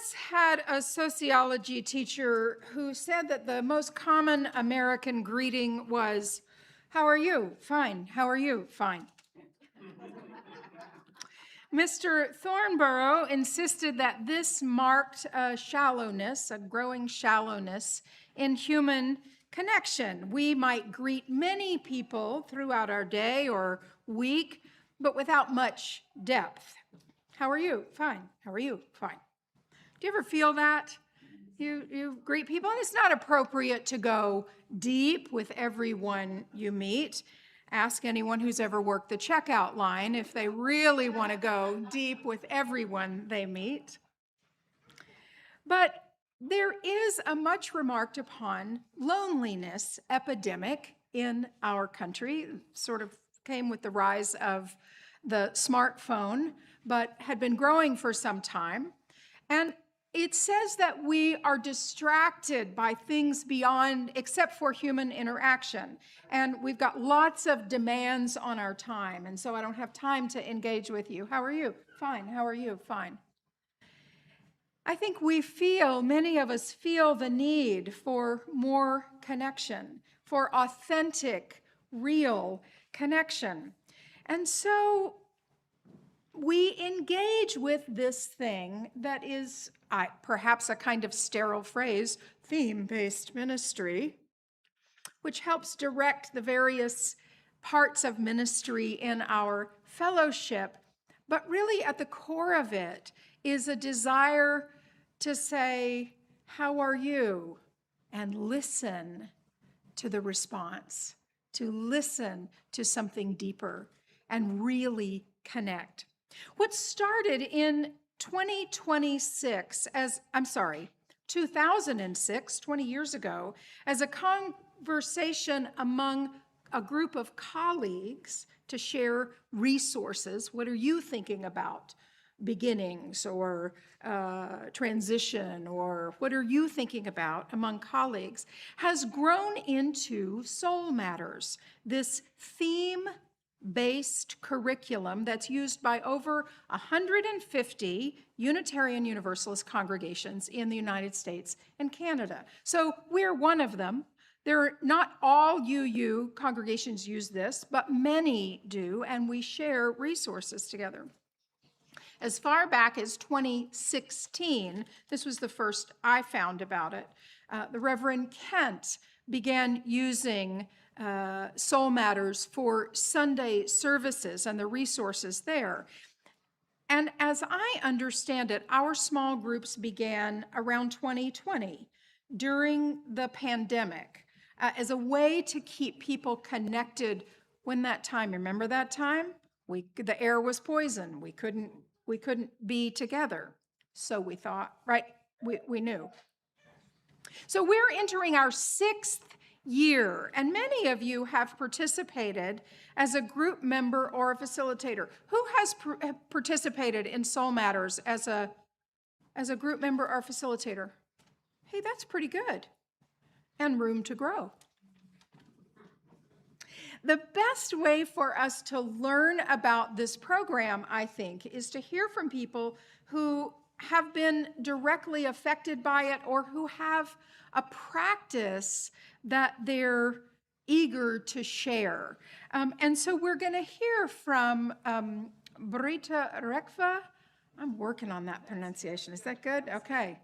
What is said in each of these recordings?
once had a sociology teacher who said that the most common American greeting was, "How are you? Fine. How are you? Fine." Mr. Thornborough insisted that this marked a shallowness, a growing shallowness in human connection. We might greet many people throughout our day or week, but without much depth. How are you? Fine. How are you? Fine. Do you ever feel that? You greet people, and it's not appropriate to go deep with everyone you meet. Ask anyone who's ever worked the checkout line if they really want to go deep with everyone they meet. But there is a much remarked upon loneliness epidemic in our country. It sort of came with the rise of the smartphone, but had been growing for some time. And it says that we are distracted by things beyond, except for human interaction. And we've got lots of demands on our time. And so I don't have time to engage with you. How are you? Fine. How are you? Fine. I think many of us feel the need for more connection, for authentic, real connection. And so we engage with this thing that is perhaps a kind of sterile phrase, theme-based ministry, which helps direct the various parts of ministry in our fellowship. But really at the core of it is a desire to say, "How are you?" and listen to the response, to listen to something deeper and really connect. What started in 2006 2006, 20 years ago, as a conversation among a group of colleagues to share resources. What are you thinking about? Beginnings or transition, or what are you thinking about among colleagues, has grown into Soul Matters, this theme-based curriculum that's used by over 150 Unitarian Universalist congregations in the United States and Canada. So we're one of them. Not all UU congregations use this, but many do, and we share resources together. As far back as 2016, this was the first I found about it, the Reverend Kent began using Soul Matters for Sunday services and the resources there. And as I understand it, our small groups began around 2020 during the pandemic as a way to keep people connected when that time, remember that time? The air was poison. We couldn't be together. So we thought, right? We knew. So we're entering our 6th year, and many of you have participated as a group member or a facilitator. Who has participated in Soul Matters as a group member or facilitator? Hey, that's pretty good. And room to grow. The best way for us to learn about this program, I think, is to hear from people who have been directly affected by it or who have a practice that they're eager to share. And so we're going to hear from Brita Rekva. I'm working on that pronunciation. Is that good? Okay.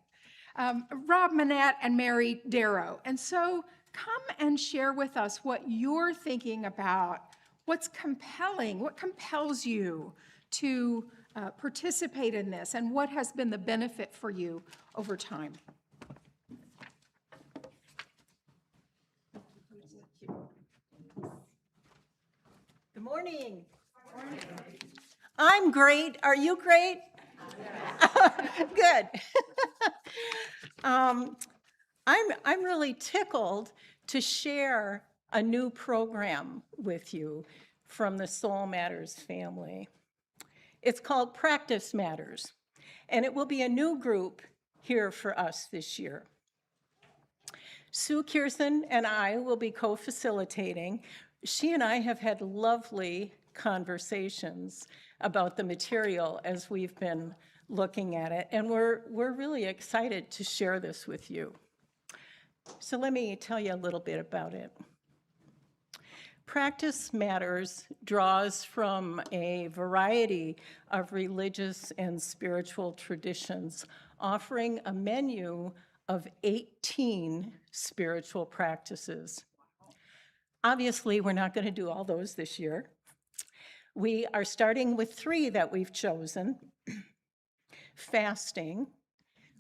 Rob Manette and Mary Darrow. And so come and share with us what you're thinking about, what's compelling, what compels you to participate in this, and what has been the benefit for you over time. Good morning. Good morning. I'm great. Are you great? Good. I'm really tickled to share a new program with you from the Soul Matters family. It's called Practice Matters, and it will be a new group here for us this year. Sue Kirsten and I will be co-facilitating. She and I have had lovely conversations about the material as we've been looking at it, and we're really excited to share this with you. So let me tell you a little bit about it. Practice Matters draws from a variety of religious and spiritual traditions, offering a menu of 18 spiritual practices. Obviously, we're not going to do all those this year. We are starting with 3 that we've chosen. Fasting,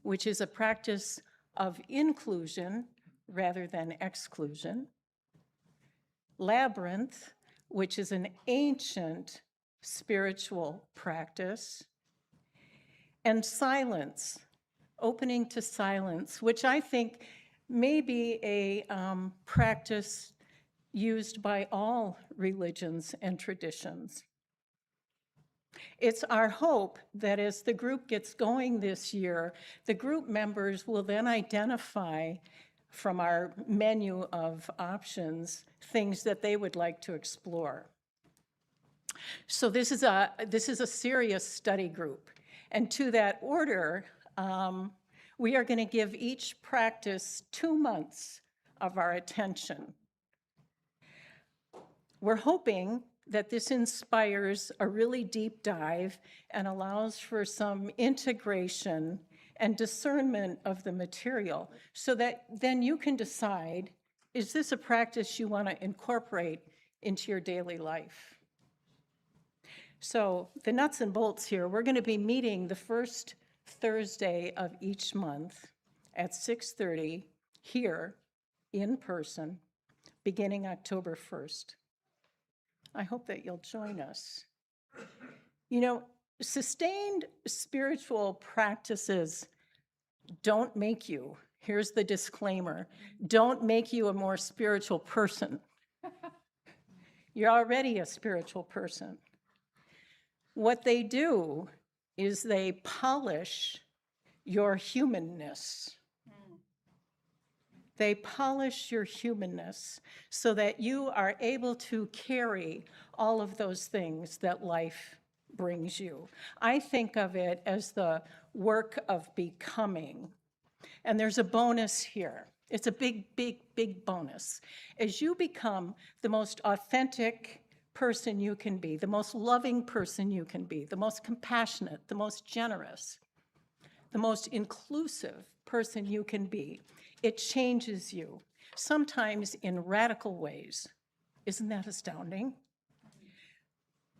which is a practice of inclusion rather than exclusion. Labyrinth, which is an ancient spiritual practice. And silence, opening to silence, which I think may be a practice used by all religions and traditions. It's our hope that as the group gets going this year, the group members will then identify from our menu of options things that they would like to explore. So this is a serious study group. And to that order, we are going to give each practice 2 months of our attention. We're hoping that this inspires a really deep dive and allows for some integration and discernment of the material so that then you can decide, is this a practice you want to incorporate into your daily life? So the nuts and bolts here, we're going to be meeting the first Thursday of each month at 6:30 here in person, beginning October 1st. I hope that you'll join us. You know, sustained spiritual practices don't make you, here's the disclaimer, don't make you a more spiritual person. You're already a spiritual person. What they do is they polish your humanness. They polish your humanness so that you are able to carry all of those things that life brings you. I think of it as the work of becoming. And there's a bonus here. It's a big, big, big bonus. As you become the most authentic person you can be, the most loving person you can be, the most compassionate, the most generous, the most inclusive person you can be, it changes you, sometimes in radical ways. Isn't that astounding?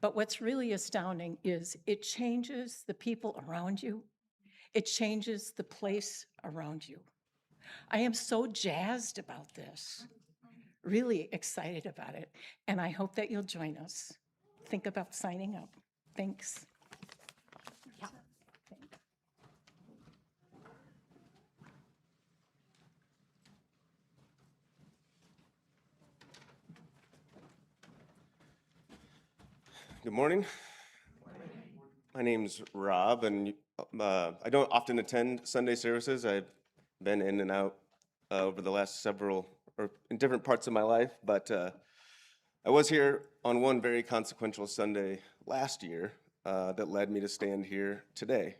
But what's really astounding is it changes the people around you. It changes the place around you. I am so jazzed about this, really excited about it, and I hope that you'll join us. Think about signing up. Thanks. Good morning. My name's Rob, and I don't often attend Sunday services. I've been in and out over the last several, or in different parts of my life, but I was here on one very consequential Sunday last year that led me to stand here today.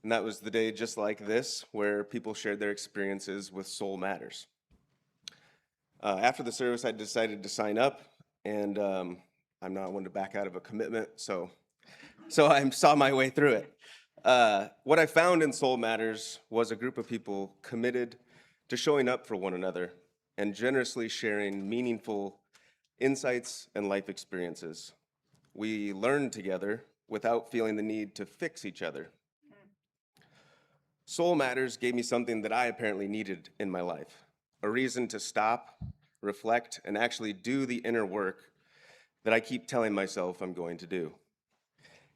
And that was the day just like this, where people shared their experiences with Soul Matters. After the service, I decided to sign up, and I'm not one to back out of a commitment, so I saw my way through it. What I found in Soul Matters was a group of people committed to showing up for one another and generously sharing meaningful insights and life experiences. We learned together without feeling the need to fix each other. Soul Matters gave me something that I apparently needed in my life, a reason to stop, reflect, and actually do the inner work that I keep telling myself I'm going to do.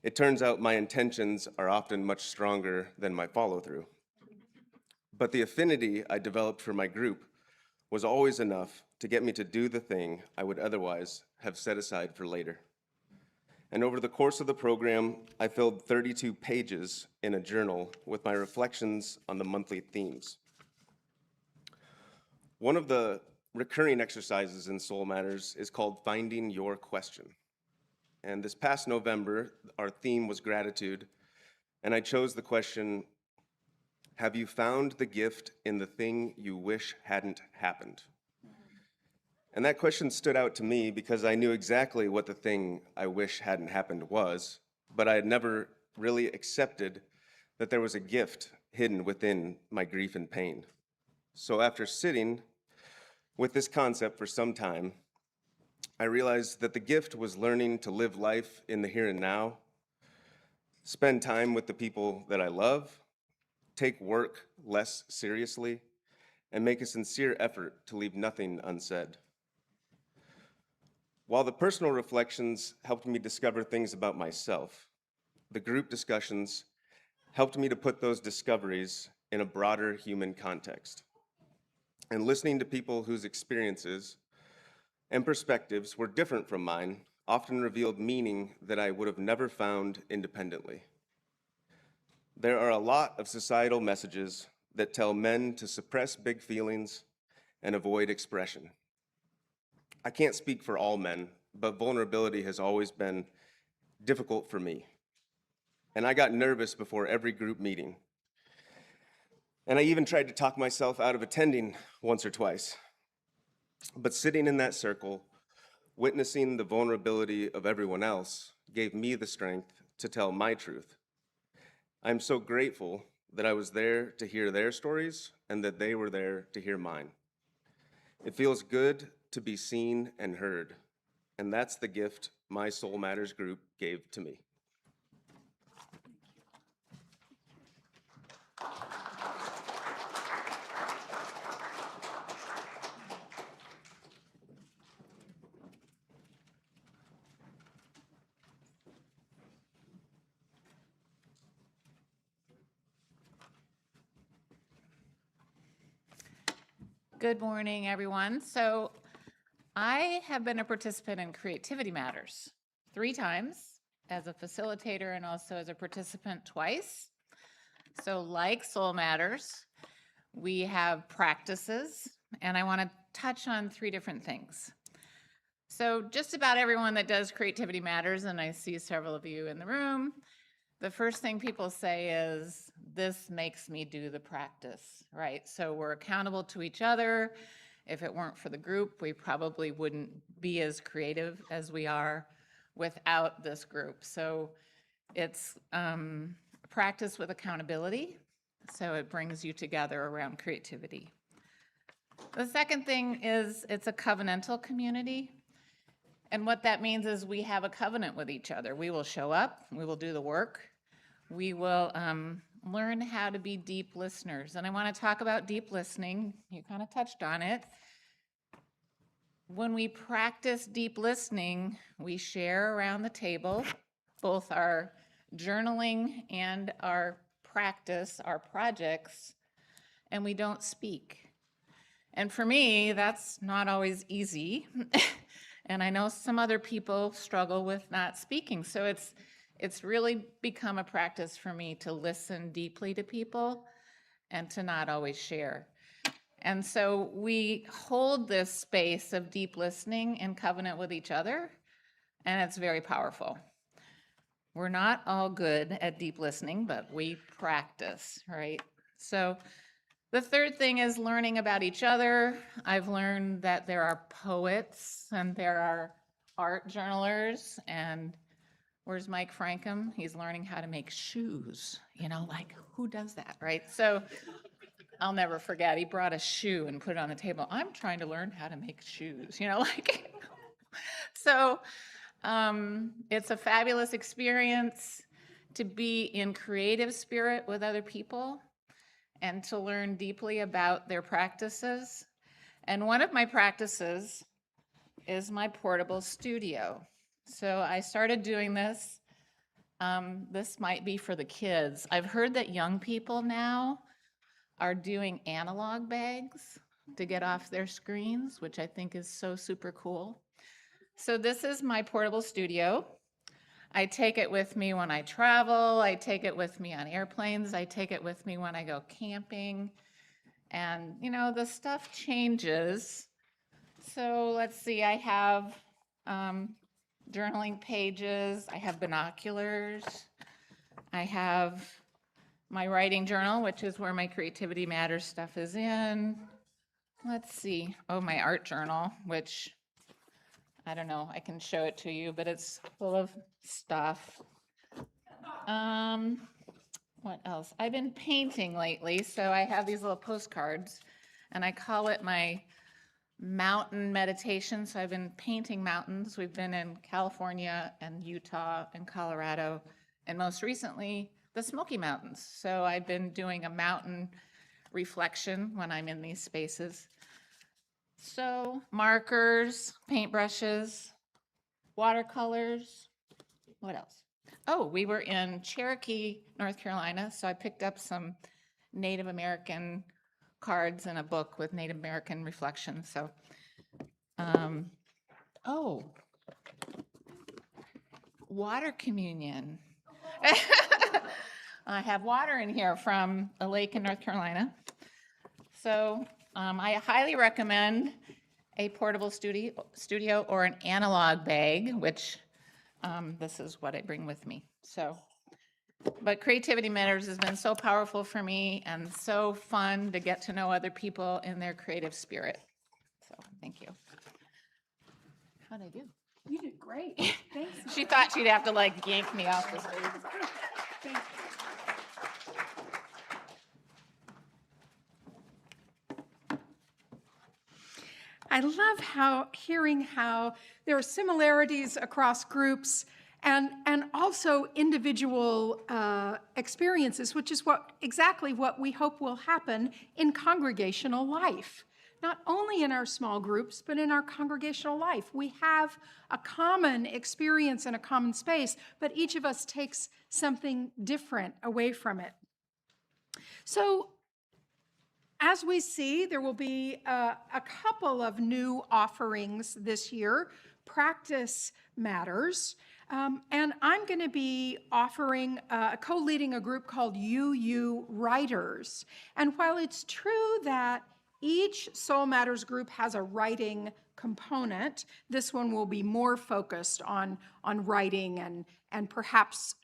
It turns out my intentions are often much stronger than my follow-through. But the affinity I developed for my group was always enough to get me to do the thing I would otherwise have set aside for later. And over the course of the program, I filled 32 pages in a journal with my reflections on the monthly themes. One of the recurring exercises in Soul Matters is called Finding Your Question. And this past November, our theme was gratitude, And I chose the question, have you found the gift in the thing you wish hadn't happened? And that question stood out to me because I knew exactly what the thing I wish hadn't happened was, but I had never really accepted that there was a gift hidden within my grief and pain. So after sitting with this concept for some time, I realized that the gift was learning to live life in the here and now, spend time with the people that I love, take work less seriously, and make a sincere effort to leave nothing unsaid. While the personal reflections helped me discover things about myself, the group discussions helped me to put those discoveries in a broader human context. And listening to people whose experiences and perspectives were different from mine often revealed meaning that I would have never found independently. There are a lot of societal messages that tell men to suppress big feelings and avoid expression. I can't speak for all men, but vulnerability has always been difficult for me. And I got nervous before every group meeting. And I even tried to talk myself out of attending once or twice. But sitting in that circle, witnessing the vulnerability of everyone else, gave me the strength to tell my truth. I'm so grateful that I was there to hear their stories and that they were there to hear mine. It feels good to be seen and heard, and that's the gift my Soul Matters group gave to me. Good morning, everyone. So I have been a participant in Creativity Matters 3 times as a facilitator and also as a participant twice. So like Soul Matters, we have practices, and I want to touch on 3 different things. So just about everyone that does Creativity Matters, and I see several of you in the room, the first thing people say is, this makes me do the practice, right? So we're accountable to each other. If it weren't for the group, we probably wouldn't be as creative as we are without this group. So it's practice with accountability. So it brings you together around creativity. The second thing is it's a covenantal community. And what that means is we have a covenant with each other. We will show up, we will do the work, we will learn how to be deep listeners. And I want to talk about deep listening. You kind of touched on it. When we practice deep listening, we share around the table both our journaling and our practice, our projects, and we don't speak. And for me, that's not always easy. And I know some other people struggle with not speaking. So it's really become a practice for me to listen deeply to people and to not always share. And so we hold this space of deep listening in covenant with each other, and it's very powerful. We're not all good at deep listening, but we practice, right? So the third thing is learning about each other. I've learned that there are poets and there are art journalers, and where's Mike Frankham? He's learning how to make shoes. You know, like, who does that, right? So I'll never forget, he brought a shoe and put it on the table. I'm trying to learn how to make shoes, you know, like. So it's a fabulous experience to be in creative spirit with other people and to learn deeply about their practices. And one of my practices is my portable studio. So I started doing this. This might be for the kids. I've heard that young people now are doing analog bags to get off their screens, which I think is so super cool. So this is my portable studio. I take it with me when I travel. I take it with me on airplanes. I take it with me when I go camping. And, you know, the stuff changes. So let's see, I have journaling pages. I have binoculars. I have my writing journal, which is where my Creativity Matters stuff is in. Let's see. Oh, my art journal, which I don't know, I can show it to you, but it's full of stuff. What else? I've been painting lately, so I have these little postcards, and I call it my mountain meditation. So I've been painting mountains. We've been in California and Utah and Colorado, and most recently, the Smoky Mountains. So I've been doing a mountain reflection when I'm in these spaces. So markers, paintbrushes, watercolors, what else? Oh, we were in Cherokee, North Carolina, so I picked up some Native American cards and a book with Native American reflections. So, oh, water communion. I have water in here from a lake in North Carolina. So I highly recommend a portable studio or an analog bag, which this is what I bring with me. So, but Creativity Matters has been so powerful for me and so fun to get to know other people in their creative spirit. So, thank you. How'd I do? You did great. Thanks. She thought she'd have to like yank me off the stage. Thanks. I love hearing how there are similarities across groups and also individual experiences, which is exactly what we hope will happen in congregational life. Not only in our small groups, but in our congregational life. We have a common experience and a common space, but each of us takes something different away from it. So, as we see, there will be a couple of new offerings this year. Practice Matters. And I'm going to be offering, co-leading a group called UU Writers. And while it's true that each Soul Matters group has a writing component, this one will be more focused on writing and perhaps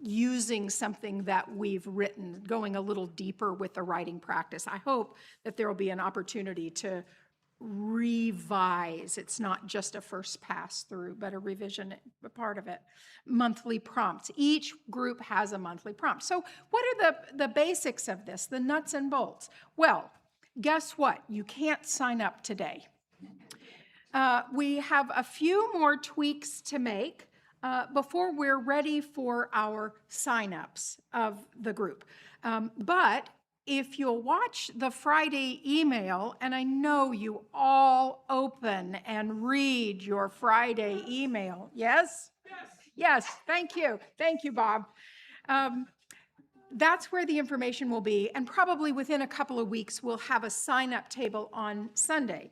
using something that we've written, going a little deeper with the writing practice. I hope that there will be an opportunity to revise. It's not just a first pass through, but a revision part of it. Monthly prompts. Each group has a monthly prompt. So what are the basics of this, the nuts and bolts? Well, guess what? You can't sign up today. We have a few more tweaks to make before we're ready for our signups of the group. But if you'll watch the Friday email, and I know you all open and read your Friday email, yes? Yes, thank you. Thank you, Bob. That's where the information will be, and probably within a couple of weeks, we'll have a sign-up table on Sunday.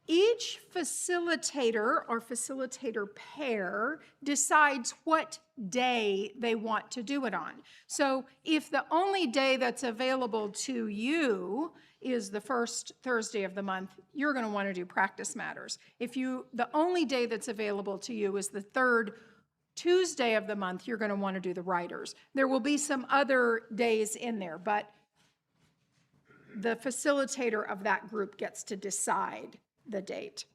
Each facilitator or facilitator pair decides what day they want to do it on. So if the only day that's available to you is the first Thursday of the month, you're going to want to do Practice Matters. If the only day that's available to you is the third Tuesday of the month, you're going to want to do the Writers. There will be some other days in there, but the facilitator of that group gets to decide the date.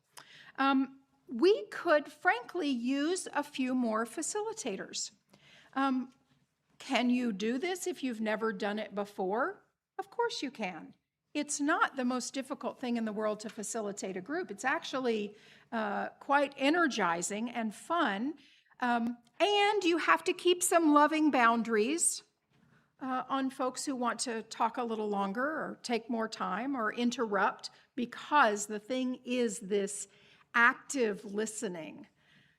We could frankly use a few more facilitators. Can you do this if you've never done it before? Of course you can. It's not the most difficult thing in the world to facilitate a group. It's actually quite energizing and fun. And you have to keep some loving boundaries on folks who want to talk a little longer or take more time or interrupt, because the thing is this active listening.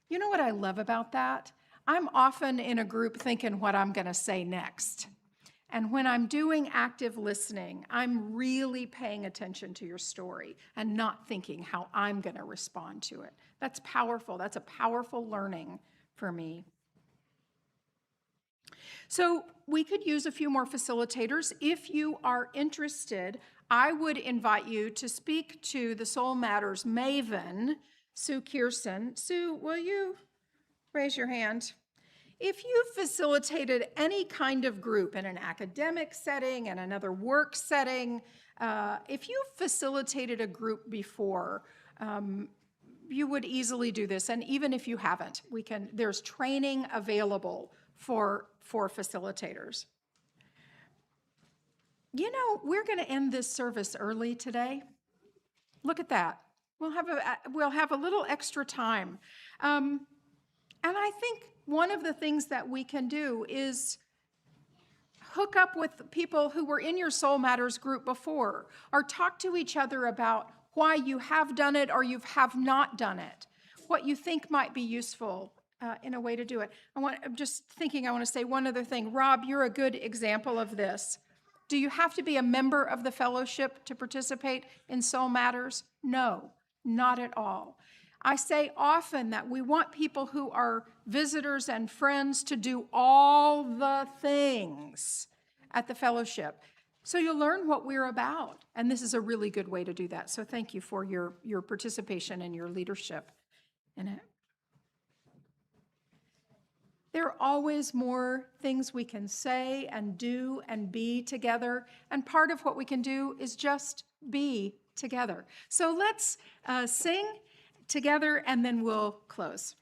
You know what I love about that? I'm often in a group thinking what I'm going to say next. And when I'm doing active listening, I'm really paying attention to your story and not thinking how I'm going to respond to it. That's powerful. That's a powerful learning for me. So we could use a few more facilitators. If you are interested, I would invite you to speak to the Soul Matters maven, Sue Kierson. Sue, will you raise your hand? If you facilitated any kind of group in an academic setting and another work setting, if you facilitated a group before, you would easily do this. And even if you haven't, there's training available for facilitators. You know, we're going to end this service early today. Look at that. We'll have a little extra time. And I think one of the things that we can do is hook up with people who were in your Soul Matters group before, or talk to each other about why you have done it or you have not done it, what you think might be useful in a way to do it. I want to say one other thing. Rob, you're a good example of this. Do you have to be a member of the fellowship to participate in Soul Matters? No, not at all. I say often that we want people who are visitors and friends to do all the things at the fellowship. So you'll learn what we're about. And this is a really good way to do that. So thank you for your participation and your leadership in it. There are always more things we can say and do and be together. And part of what we can do is just be together. So let's sing together and then we'll close.